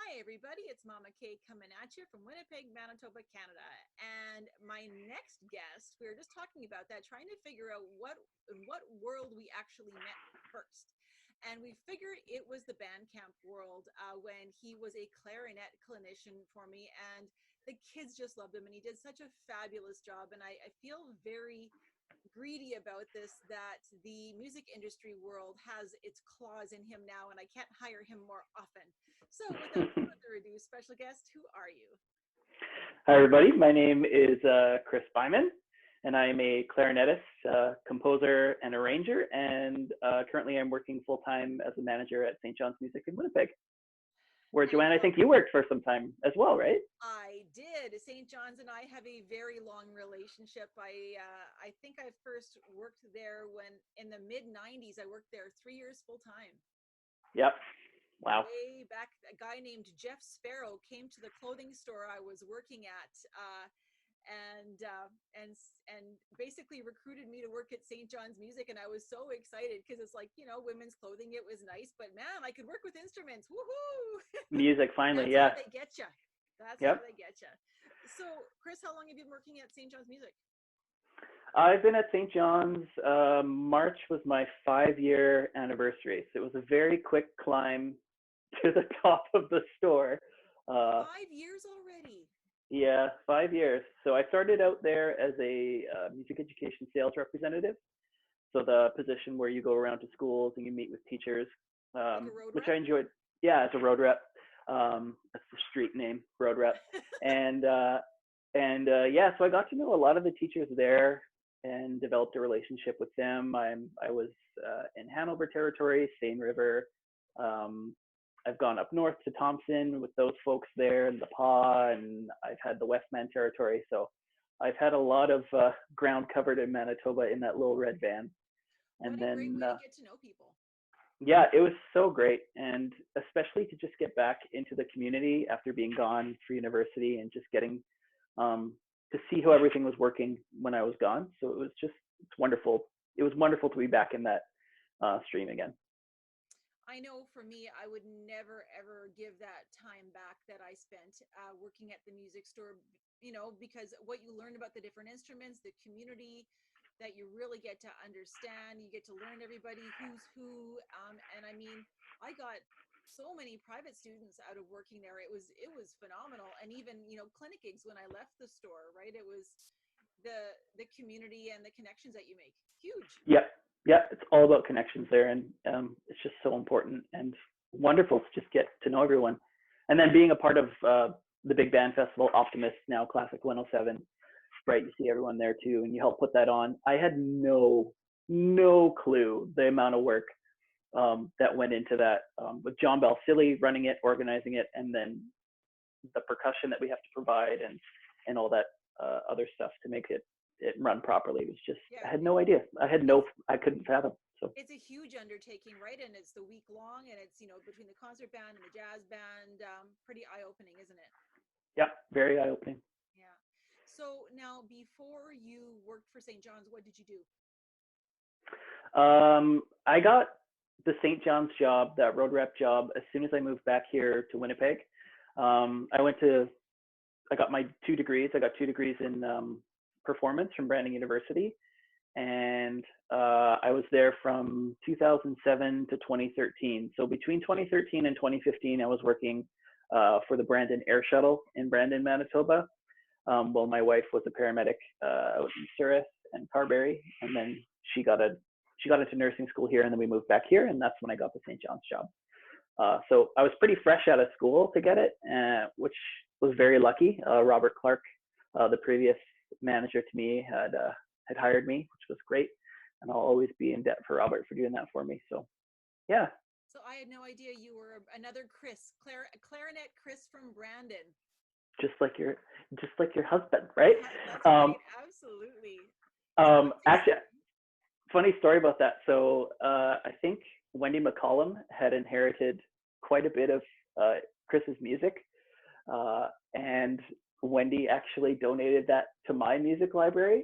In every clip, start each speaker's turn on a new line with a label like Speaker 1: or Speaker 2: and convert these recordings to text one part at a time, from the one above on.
Speaker 1: Hi, everybody. It's Mama Kay coming at you from Winnipeg, Manitoba, Canada. And my next guest, we were just talking about that, trying to figure out in what world we actually met first. And we figured it was the band camp world when he was a clarinet clinician for me. And the kids just loved him. And he did such a fabulous job. And I feel very greedy about this, that the music industry world has its claws in him now, and I can't hire him more often. So without further ado, special guest, who are you?
Speaker 2: Hi, everybody. My name is Chris Byman, and I'm a clarinetist, composer, and arranger. And currently, I'm working full-time as a manager at St. John's Music in Winnipeg, where, Joanne, I think you worked for some time as well, right?
Speaker 1: I did. St. John's and I have a very long relationship. I think I first worked there when in the mid-90s. I worked there 3 years full-time.
Speaker 2: Yep. Wow.
Speaker 1: Way back, a guy named Jeff Sparrow came to the clothing store I was working at, and basically recruited me to work at St. John's Music, and I was so excited because it's like, women's clothing. It was nice, but man, I could work with instruments. Woohoo!
Speaker 2: Music, finally.
Speaker 1: That's
Speaker 2: Yeah.
Speaker 1: How they get you. That's
Speaker 2: Yep.
Speaker 1: how they get you. So, Chris, how long have you been working at St. John's Music?
Speaker 2: I've been at St. John's. March was my 5-year anniversary, so it was a very quick climb to the top of the store.
Speaker 1: 5 years already.
Speaker 2: Yeah, 5 years. So I started out there as a music education sales representative. So the position where you go around to schools and you meet with teachers, which I enjoyed. Yeah, as a road rep. That's the street name, road rep. and yeah, so I got to know a lot of the teachers there and developed a relationship with them. I was in Hanover territory, Seine River. I've gone up north to Thompson with those folks there and the PA, and I've had the Westman territory. So I've had a lot of ground covered in Manitoba in that little red van.
Speaker 1: And what a great way to get to know people.
Speaker 2: Yeah, it was so great. And especially to just get back into the community after being gone for university and just getting to see how everything was working when I was gone. So it's wonderful. It was wonderful to be back in that stream again.
Speaker 1: I know for me, I would never, ever give that time back that I spent working at the music store, because what you learn about the different instruments, the community that you really get to understand, you get to learn everybody who's who. And I mean, I got so many private students out of working there. It was phenomenal. And even, clinic gigs when I left the store, right? It was the community and the connections that you make. Huge.
Speaker 2: Yep. Yeah, it's all about connections there, and it's just so important and wonderful to just get to know everyone. And then being a part of the big band festival, Optimist, now Classic 107, right? You see everyone there too, and you help put that on. I had no clue the amount of work that went into that, with John Balsillie running it, organizing it, and then the percussion that we have to provide and all that other stuff to make it run properly. It was just, yeah. I had no idea. I couldn't fathom. So
Speaker 1: it's a huge undertaking, right? And it's the week long, and it's, between the concert band and the jazz band, pretty eye-opening, isn't it?
Speaker 2: Yeah, very eye-opening.
Speaker 1: Yeah. So now, before you worked for St. John's, what did you do?
Speaker 2: I got the St. John's job, that road rep job, as soon as I moved back here to Winnipeg. I got my 2 degrees. I got 2 degrees in performance from Brandon University, and I was there from 2007 to 2013. So between 2013 and 2015, I was working for the Brandon Air Shuttle in Brandon, Manitoba. While my wife was a paramedic out in Surrey and Carberry, and then she got into nursing school here, and then we moved back here, and that's when I got the St. John's job. So I was pretty fresh out of school to get it, which was very lucky. Robert Clark, the previous manager to me, had hired me, which was great, and I'll always be in debt for Robert for doing that for me. So yeah.
Speaker 1: So I had no idea you were another Chris, clarinet Chris from Brandon.
Speaker 2: Just like your husband, right?
Speaker 1: That's right. Absolutely.
Speaker 2: Actually, funny story about that. So I think Wendy McCollum had inherited quite a bit of Chris's music, and Wendy actually donated that to my music library.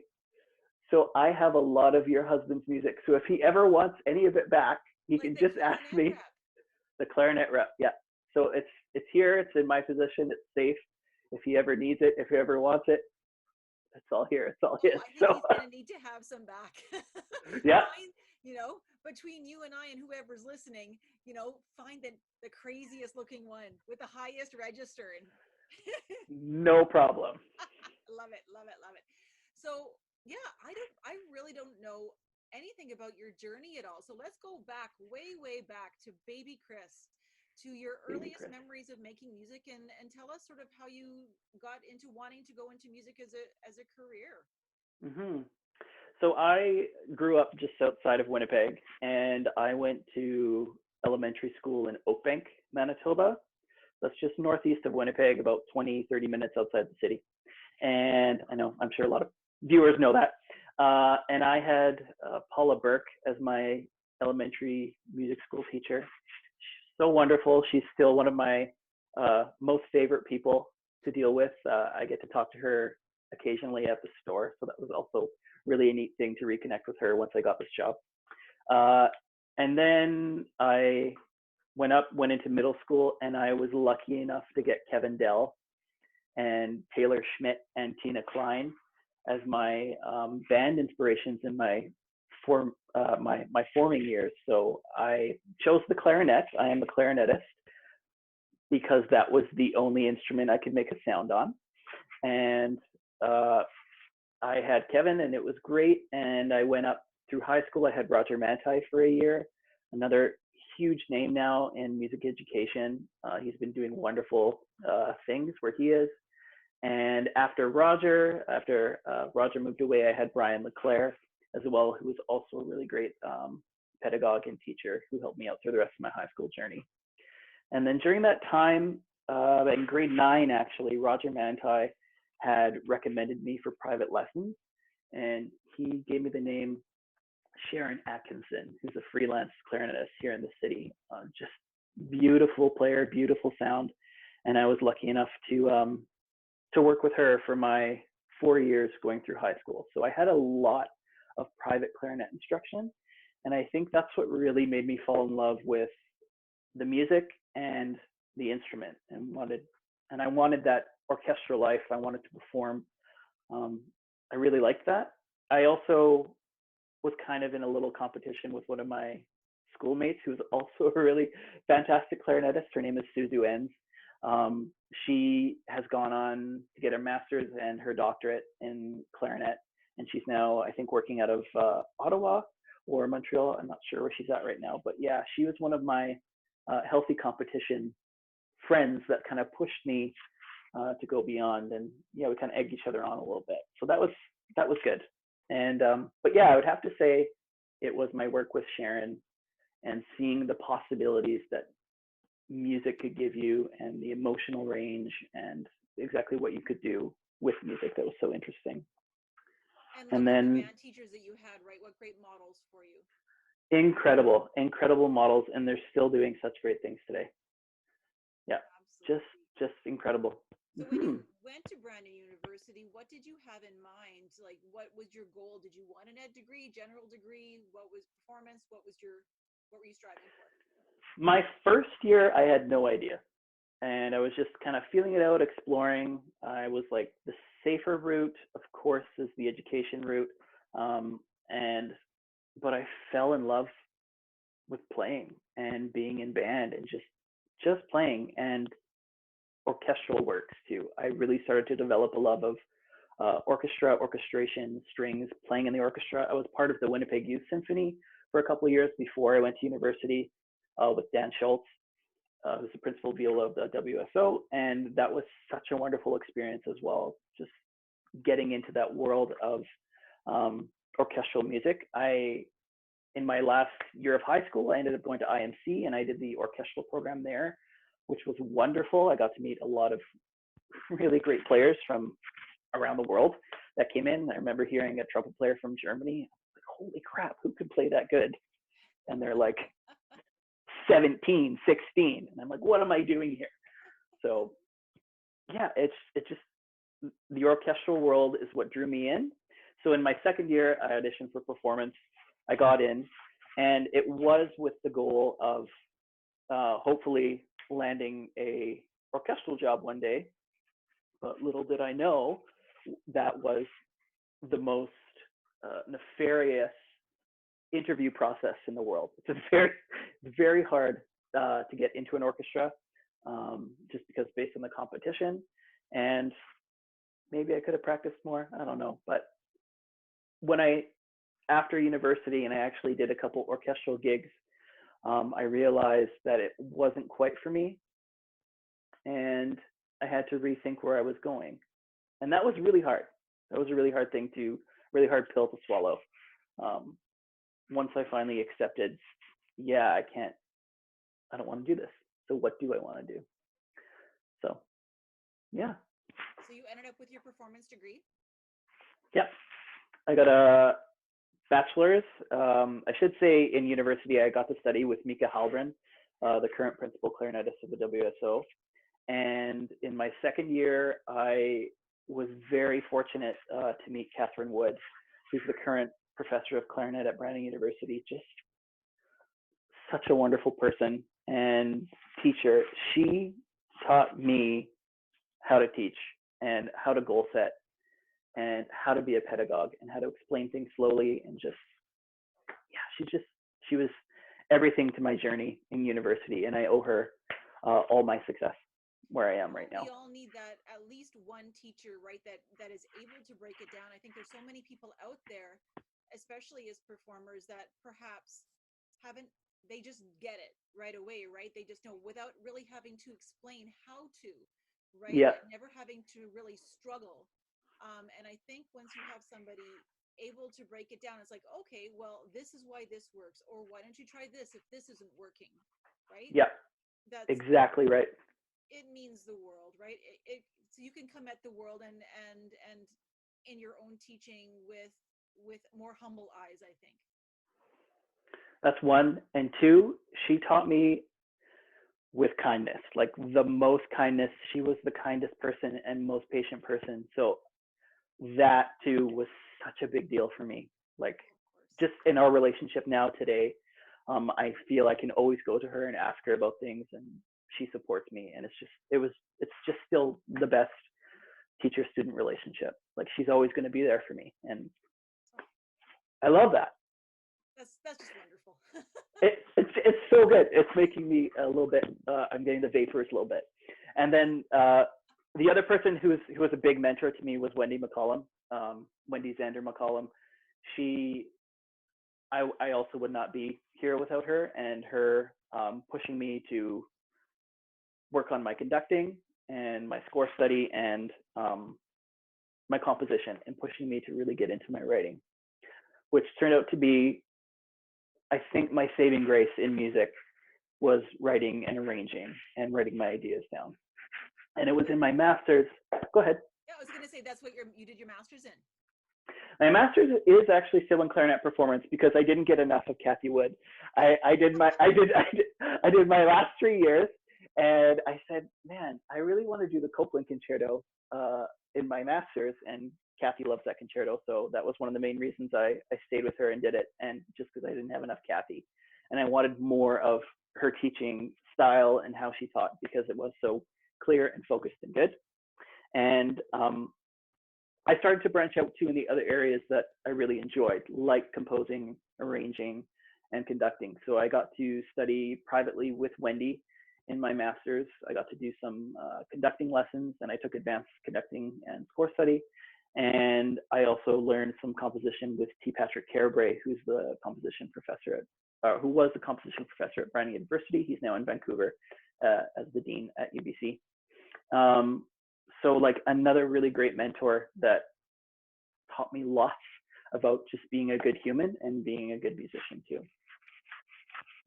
Speaker 2: So I have a lot of your husband's music. So if he ever wants any of it back, he can just ask me. The clarinet rep, yeah. So it's here. It's in my possession. It's safe. If he ever needs it, if he ever wants it, it's all here. It's all
Speaker 1: Oh,
Speaker 2: his.
Speaker 1: I think
Speaker 2: So
Speaker 1: he's gonna need to have some back.
Speaker 2: yeah,
Speaker 1: Find, between you and I and whoever's listening, find the craziest looking one with the highest register. And
Speaker 2: no problem.
Speaker 1: love it, love it, love it. So yeah, I really don't know anything about your journey at all. So let's go back, way, way back to baby Chris, to your
Speaker 2: Baby
Speaker 1: earliest
Speaker 2: Chris.
Speaker 1: memories of making music, and tell us sort of how you got into wanting to go into music as a career.
Speaker 2: hmm So I grew up just outside of Winnipeg, and I went to elementary school in Oakbank, Manitoba. That's just northeast of Winnipeg, about 20, 30 minutes outside the city. And I know, I'm sure a lot of viewers know that. And I had Paula Burke as my elementary music school teacher. She's so wonderful. She's still one of my most favorite people to deal with. I get to talk to her occasionally at the store. So that was also really a neat thing to reconnect with her once I got this job. And then I went into middle school, and I was lucky enough to get Kevin Dell and Taylor Schmidt and Tina Klein as my band inspirations in my forming years. So I chose the clarinet. I am a clarinetist because that was the only instrument I could make a sound on. And I had Kevin, and it was great. And I went up through high school. I had Roger Manti for a year, another huge name now in music education. He's been doing wonderful things where he is. And after Roger moved away, I had Brian LeClaire as well, who was also a really great pedagogue and teacher who helped me out through the rest of my high school journey. And then during that time, in grade 9, actually, Roger Manti had recommended me for private lessons, and he gave me the name Sharon Atkinson, who's a freelance clarinetist here in the city. Just beautiful player, beautiful sound, and I was lucky enough to work with her for my 4 years going through high school. So I had a lot of private clarinet instruction, and I think that's what really made me fall in love with the music and the instrument, and I wanted that orchestral life. I wanted to perform. I really liked that. I also was kind of in a little competition with one of my schoolmates who's also a really fantastic clarinetist. Her name is Suzu Enns. She has gone on to get her master's and her doctorate in clarinet, and she's now, I think, working out of Ottawa or Montreal. I'm not sure where she's at right now, but yeah, she was one of my healthy competition friends that kind of pushed me to go beyond, and yeah, we kind of egged each other on a little bit. So that was good. And but yeah, I would have to say it was my work with Sharon and seeing the possibilities that music could give you and the emotional range and exactly what you could do with music that was so interesting.
Speaker 1: And
Speaker 2: then
Speaker 1: the band teachers that you had, right? What great models for you.
Speaker 2: Incredible models, and they're still doing such great things today. Yeah,
Speaker 1: absolutely.
Speaker 2: just incredible.
Speaker 1: So when you went to Brandon University, what did you have in mind? Like, what was your goal? Did you want an ed degree, general degree? What was performance? What were you striving for?
Speaker 2: My first year, I had no idea. And I was just kind of feeling it out, exploring. I was like, the safer route, of course, is the education route. But I fell in love with playing and being in band and just playing, and orchestral works too. I really started to develop a love of orchestra, orchestration, strings, playing in the orchestra. I was part of the Winnipeg Youth Symphony for a couple of years before I went to university with Dan Schultz, who's the principal viola of the WSO, and that was such a wonderful experience as well. Just getting into that world of orchestral music. In my last year of high school, I ended up going to IMC, and I did the orchestral program there, which was wonderful. I got to meet a lot of really great players from around the world that came in. I remember hearing a trumpet player from Germany. Like, holy crap, who could play that good? And they're like 17, 16. And I'm like, what am I doing here? So yeah, it's just, the orchestral world is what drew me in. So in my second year, I auditioned for performance. I got in, and it was with the goal of hopefully landing a orchestral job one day, but little did I know that was the most nefarious interview process in the world. It's very hard to get into an orchestra, just because based on the competition. And maybe I could have practiced more. I don't know. But after university and I actually did a couple orchestral gigs, I realized that it wasn't quite for me. And I had to rethink where I was going. And that was really hard. That was a really hard pill to swallow. Once I finally accepted, yeah, I don't want to do this. So what do I want to do? So, yeah.
Speaker 1: So you ended up with your performance degree?
Speaker 2: Yep. I got a bachelor's. I should say in university, I got to study with Mika Halbrin, the current principal clarinetist of the WSO. And in my second year, I was very fortunate to meet Catherine Wood, who's the current professor of clarinet at Brandon University. Just such a wonderful person and teacher. She taught me how to teach and how to goal set and how to be a pedagogue and how to explain things slowly, and just, yeah, she was everything to my journey in university, and I owe her all my success where I am right now.
Speaker 1: We all need that, at least one teacher, right, that is able to break it down. I think there's so many people out there, especially as performers, that perhaps they just get it right away, right? They just know without really having to explain how to, right?
Speaker 2: Yeah.
Speaker 1: Never having to really struggle. And I think once you have somebody able to break it down, it's like, okay, well, this is why this works, or why don't you try this if this isn't working, right?
Speaker 2: Yeah. That's exactly right.
Speaker 1: It means the world, right? So you can come at the world and in your own teaching with more humble eyes, I think.
Speaker 2: That's one. And two, she taught me with kindness, like the most kindness. She was the kindest person and most patient person. So that too was such a big deal for me. Like, just in our relationship now today, I feel I can always go to her and ask her about things, and she supports me. And it's just still the best teacher-student relationship. Like, she's always going to be there for me, and I love that.
Speaker 1: That's just wonderful.
Speaker 2: It's so good. It's making me a little bit. I'm getting the vapors a little bit. And then the other person who was a big mentor to me was Wendy McCollum, Wendy Zander McCollum. I also would not be here without her, and her pushing me to work on my conducting and my score study and my composition, and pushing me to really get into my writing, which turned out to be, I think, my saving grace in music was writing and arranging and writing my ideas down. And it was in my master's. Go ahead.
Speaker 1: Yeah, I was going to say that's what you did your master's in.
Speaker 2: My master's is actually still in clarinet performance, because I didn't get enough of Kathy Wood. I did my last 3 years, and I said, man, I really want to do the Copland Concerto in my master's, and Kathy loves that concerto, so that was one of the main reasons I stayed with her and did it, and just because I didn't have enough Kathy, and I wanted more of her teaching style and how she taught, because it was so clear and focused and good. And I started to branch out too in the other areas that I really enjoyed, like composing, arranging, and conducting. So I got to study privately with Wendy in my master's. I got to do some conducting lessons, and I took advanced conducting and score study. And I also learned some composition with T. Patrick Carabray, who's the composition professor who was the composition professor at Brandon University. He's now in Vancouver as the dean at UBC. So like another really great mentor that taught me lots about just being a good human and being a good musician too.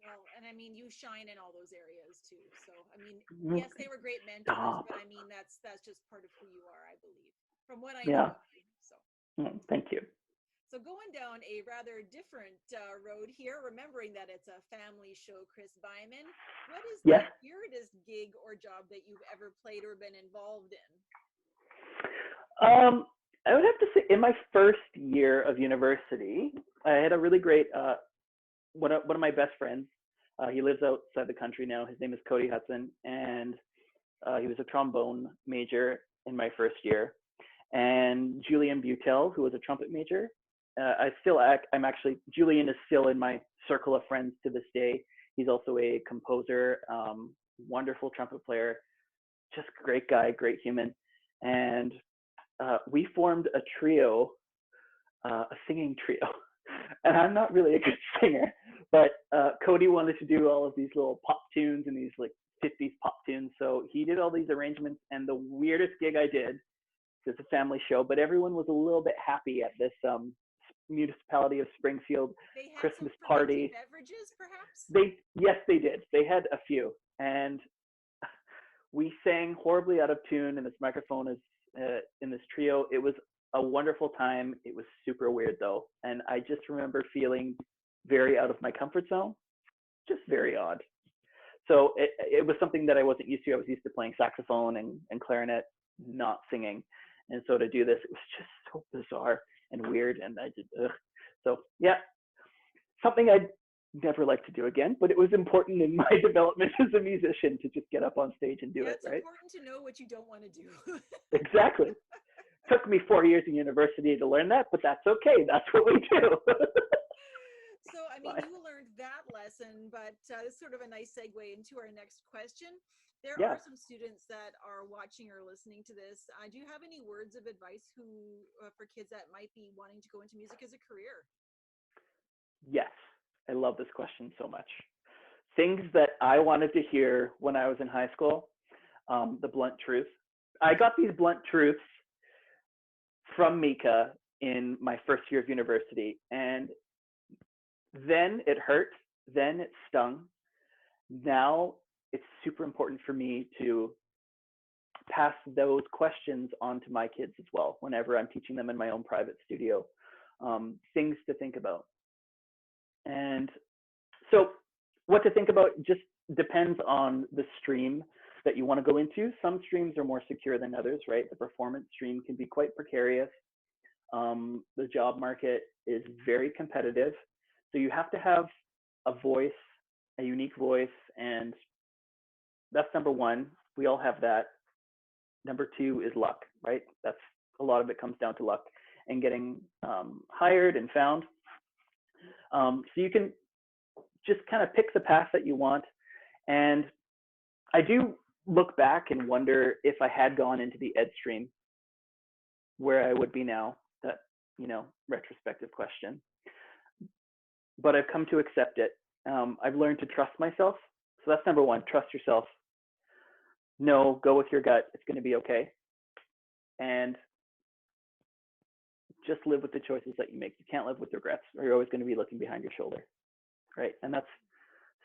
Speaker 1: Well, and I mean, you shine in all those areas too. So, I mean, yes, they were great mentors, but I mean, that's just part of who you are, I believe, from what I know of you. So,
Speaker 2: thank you.
Speaker 1: So going down a rather different road here, remembering that it's a family show, Chris Byman, what is the weirdest gig or job that you've ever played or been involved in?
Speaker 2: I would have to say in my first year of university, I had a really great, one of my best friends He lives outside the country now. His name is Cody Hudson, and he was a trombone major in my first year. And Julian Butel, who was a trumpet major. Julian is still in my circle of friends to this day. He's also a composer, wonderful trumpet player, just great guy, great human. And we formed a trio, a singing trio. And I'm not really a good singer, but Cody wanted to do all of these little pop tunes and these like 50s pop tunes. So he did all these arrangements, and the weirdest gig I did, it's a family show, but everyone was a little bit happy at this municipality of Springfield
Speaker 1: They had
Speaker 2: Christmas
Speaker 1: some
Speaker 2: party.
Speaker 1: Beverages, perhaps?
Speaker 2: Yes, they did. They had a few, and we sang horribly out of tune, and this microphone is in this trio. It was a wonderful time. It was super weird though, and I just remember feeling very out of my comfort zone, just very odd. So it was something that I wasn't used to. I was used to playing saxophone and clarinet, not singing. And so to do this, it was just so bizarre and weird. And I just, so yeah, something I'd never like to do again, but it was important in my development as a musician to just get up on stage and do it, right?
Speaker 1: It's important to know what you don't want to do.
Speaker 2: Exactly. Took me 4 years in university to learn that, but that's okay. That's what we do.
Speaker 1: So, I mean, you learned that lesson, but it's sort of a nice segue into our next question. There are some students that are watching or listening to this. Do you have any words of advice for kids that might be wanting to go into music as a career?
Speaker 2: Yes, I love this question so much. Things that I wanted to hear when I was in high school, the blunt truth. I got these blunt truths from Mika in my first year of university, and then it hurt, then it stung. Now it's super important for me to pass those questions on to my kids as well whenever I'm teaching them in my own private studio. Things to think about. And so what to think about just depends on the stream that you want to go into. Some streams are more secure than others, right? The performance stream can be quite precarious. The job market is very competitive. So you have to have a voice, a unique voice, and that's number one. We all have that. Number two is luck, right? That's a lot of it comes down to luck and getting hired and found. So you can just kind of pick the path that you want. And I do look back and wonder if I had gone into the ed stream, where I would be now. That, retrospective question. But I've come to accept it. I've learned to trust myself. So that's number one, trust yourself. No, go with your gut. It's going to be okay. And just live with the choices that you make. You can't live with regrets, or you're always going to be looking behind your shoulder, right? And that's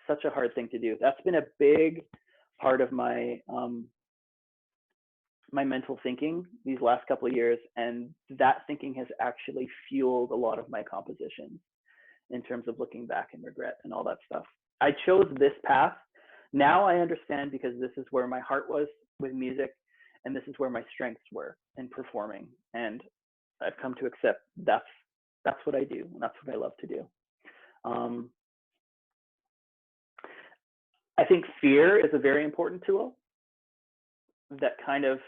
Speaker 2: such a hard thing to do. That's been a big part of my my mental thinking these last couple of years, and that thinking has actually fueled a lot of my compositions in terms of looking back and regret and all that stuff. I chose this path. Now I understand, because this is where my heart was with music, and this is where my strengths were in performing. And I've come to accept that's what I do, and that's what I love to do. I think fear is a very important tool. That kind of,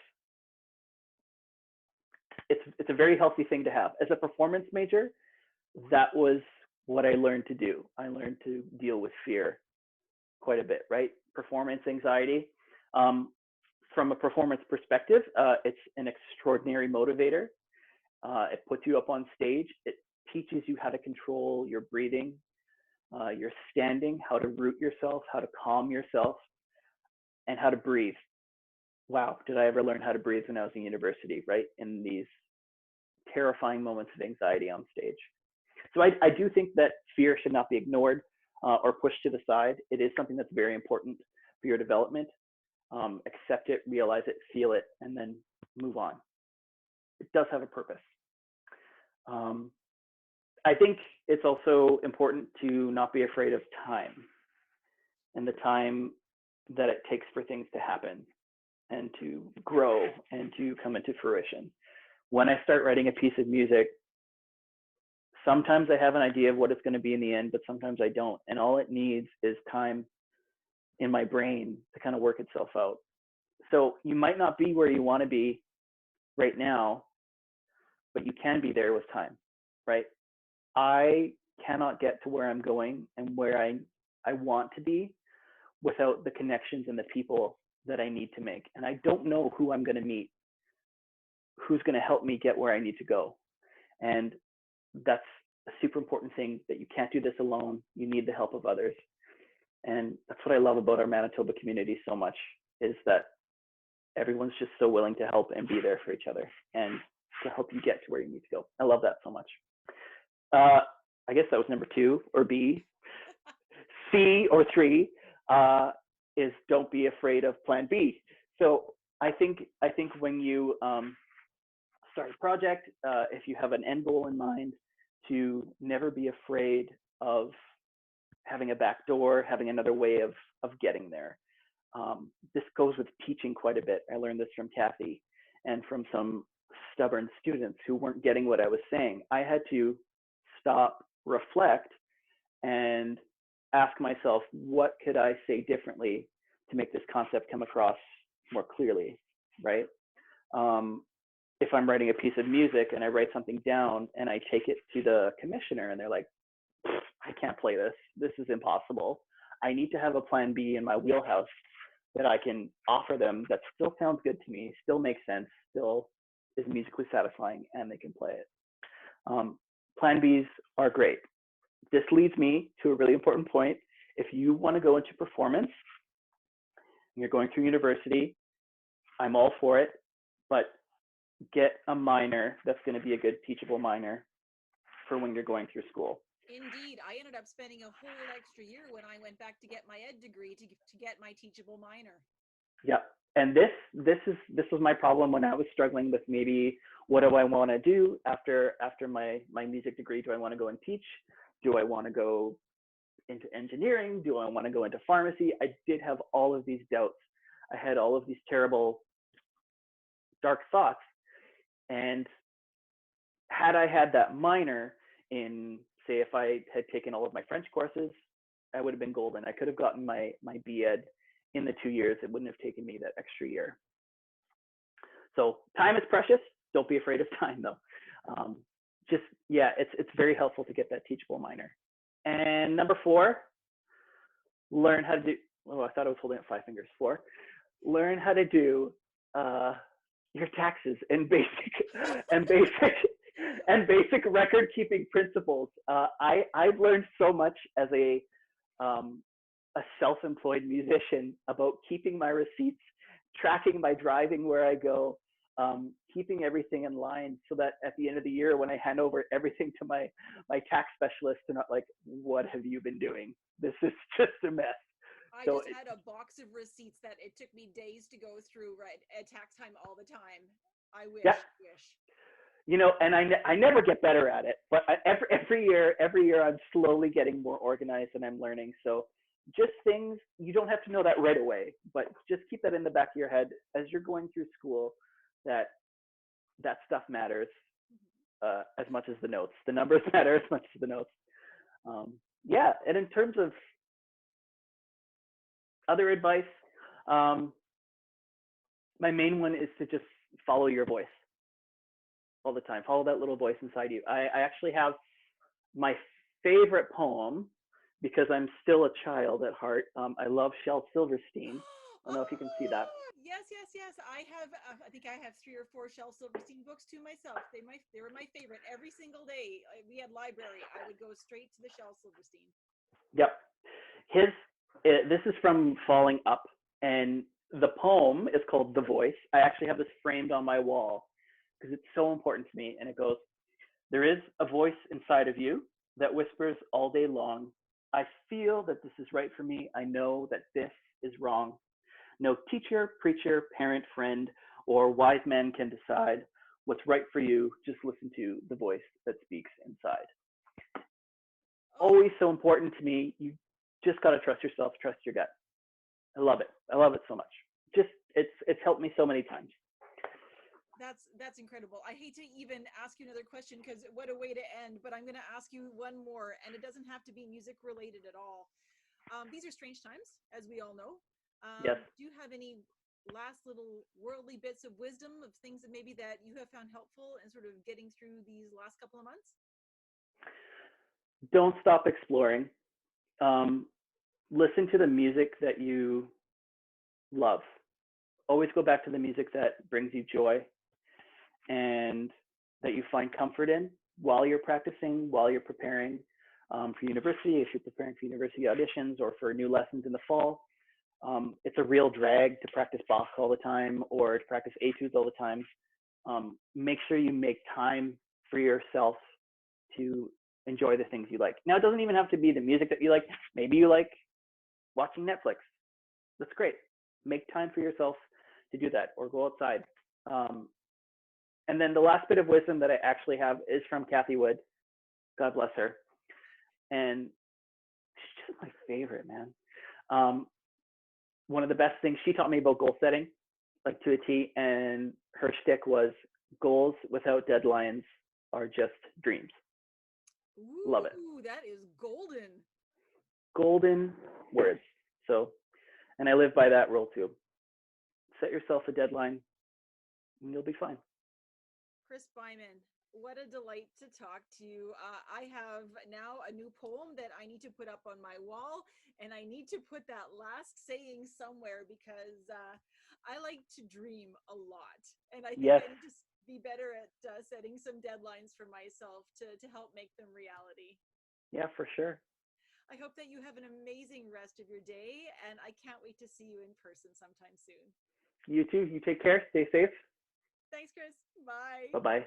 Speaker 2: it's a very healthy thing to have. As a performance major, that was what I learned to do. I learned to deal with fear quite a bit, right? Performance anxiety. From a performance perspective, it's an extraordinary motivator. It puts you up on stage. It teaches you how to control your breathing, your standing, how to root yourself, how to calm yourself, and how to breathe. Wow, did I ever learn how to breathe when I was in university, right? In these terrifying moments of anxiety on stage. So I do think that fear should not be ignored or pushed to the side. It is something that's very important for your development. Accept it, realize it, feel it, and then move on. It does have a purpose. I think it's also important to not be afraid of time and the time that it takes for things to happen and to grow and to come into fruition. When I start writing a piece of music, Sometimes I have an idea of what it's going to be in the end, but sometimes I don't. And all it needs is time in my brain to kind of work itself out. So you might not be where you want to be right now, but you can be there with time, right? I cannot get to where I'm going and where I want to be without the connections and the people that I need to make. And I don't know who I'm going to meet, who's going to help me get where I need to go. And that's a super important thing, that you can't do this alone. You need the help of others. And that's what I love about our Manitoba community so much, is that everyone's just so willing to help and be there for each other and to help you get to where you need to go. I love that so much. I guess that was number 2, or B. C, or 3, is don't be afraid of plan B. So I think when you start a project, if you have an end goal in mind, to never be afraid of having a back door, having another way of getting there. This goes with teaching quite a bit. I learned this from Kathy and from some stubborn students who weren't getting what I was saying. I had to stop, reflect, and ask myself, what could I say differently to make this concept come across more clearly, right? If I'm writing a piece of music and I write something down and I take it to the commissioner and they're like, I can't play this. This is impossible. I need to have a plan B in my wheelhouse that I can offer them that still sounds good to me, still makes sense, still is musically satisfying, and they can play it. Plan Bs are great. This leads me to a really important point. If you want to go into performance, you're going through university, I'm all for it, but get a minor that's going to be a good teachable minor for when you're going through school.
Speaker 1: Indeed. I ended up spending a whole extra year when I went back to get my ed degree to get my teachable minor.
Speaker 2: Yeah. And this was my problem when I was struggling with maybe, what do I want to do after my music degree? Do I want to go and teach? Do I want to go into engineering? Do I want to go into pharmacy? I did have all of these doubts. I had all of these terrible, dark thoughts. And had I had that minor in, say, if I had taken all of my French courses, I would have been golden. I could have gotten my B.Ed in the 2 years. It wouldn't have taken me that extra year. So time is precious. Don't be afraid of time, though. It's very helpful to get that teachable minor. And number 4, learn how to do, I thought I was holding up 5 fingers. 4, learn how to do your taxes and basic record keeping principles. I've learned so much as a self-employed musician about keeping my receipts, tracking my driving where I go, keeping everything in line, so that at the end of the year, when I hand over everything to my tax specialist, they're not like, what have you been doing? This is just a mess.
Speaker 1: I just had a box of receipts that it took me days to go through, right, at tax time all the time. I wish.
Speaker 2: Yeah. You know, and I never get better at it, but every year I'm slowly getting more organized and I'm learning. So just things, you don't have to know that right away, but just keep that in the back of your head as you're going through school, that stuff matters as much as the notes. The numbers matter as much as the notes. And in terms of other advice, my main one is to just follow your voice all the time. Follow that little voice inside you. I actually have my favorite poem, because I'm still a child at heart. I love Shel Silverstein. I don't know if you can see that.
Speaker 1: Yes. I have. I think I have 3 or 4 Shel Silverstein books to myself. They were my favorite. Every single day we had library, I would go straight to the Shel Silverstein.
Speaker 2: Yep. This is from Falling Up, and the poem is called The Voice. I actually have this framed on my wall because it's so important to me. And it goes, there is a voice inside of you that whispers all day long. I feel that this is right for me. I know that this is wrong. No teacher, preacher, parent, friend, or wise man can decide what's right for you. Just listen to the voice that speaks inside. Always so important to me. You just got to trust yourself, trust your gut. I love it. I love it so much. It's helped me so many times.
Speaker 1: That's incredible. I hate to even ask you another question because what a way to end, but I'm going to ask you one more, and it doesn't have to be music related at all. These are strange times, as we all know.
Speaker 2: Yes.
Speaker 1: Do you have any last little worldly bits of wisdom of things that maybe that you have found helpful in sort of getting through these last couple of months?
Speaker 2: Don't stop exploring. Um, Listen to the music that you love. Always go back to the music that brings you joy and that you find comfort in while you're practicing, while you're preparing for university, if you're preparing for university auditions or for new lessons in the fall. It's a real drag to practice Bach all the time or to practice etudes all the time. Make sure you make time for yourself to enjoy the things you like. Now, it doesn't even have to be the music that you like. Maybe you like watching Netflix. That's great. Make time for yourself to do that or go outside. Um, and then the last bit of wisdom that I actually have is from Kathy Wood. God bless her. And she's just my favorite, man. Um, One of the best things she taught me about goal setting, like to a T, and her shtick was goals without deadlines are just dreams. Love it.
Speaker 1: Ooh, that is golden.
Speaker 2: Golden words. So, and I live by that rule too. Set yourself a deadline and you'll be fine.
Speaker 1: Chris Byman, what a delight to talk to you. I have now a new poem that I need to put up on my wall, and I need to put that last saying somewhere because I like to dream a lot. And I think
Speaker 2: Yes.
Speaker 1: I need to be better at setting some deadlines for myself to help make them reality.
Speaker 2: Yeah, for sure.
Speaker 1: I hope that you have an amazing rest of your day, and I can't wait to see you in person sometime soon.
Speaker 2: You too. You take care. Stay safe.
Speaker 1: Thanks, Chris. Bye.
Speaker 2: Bye bye.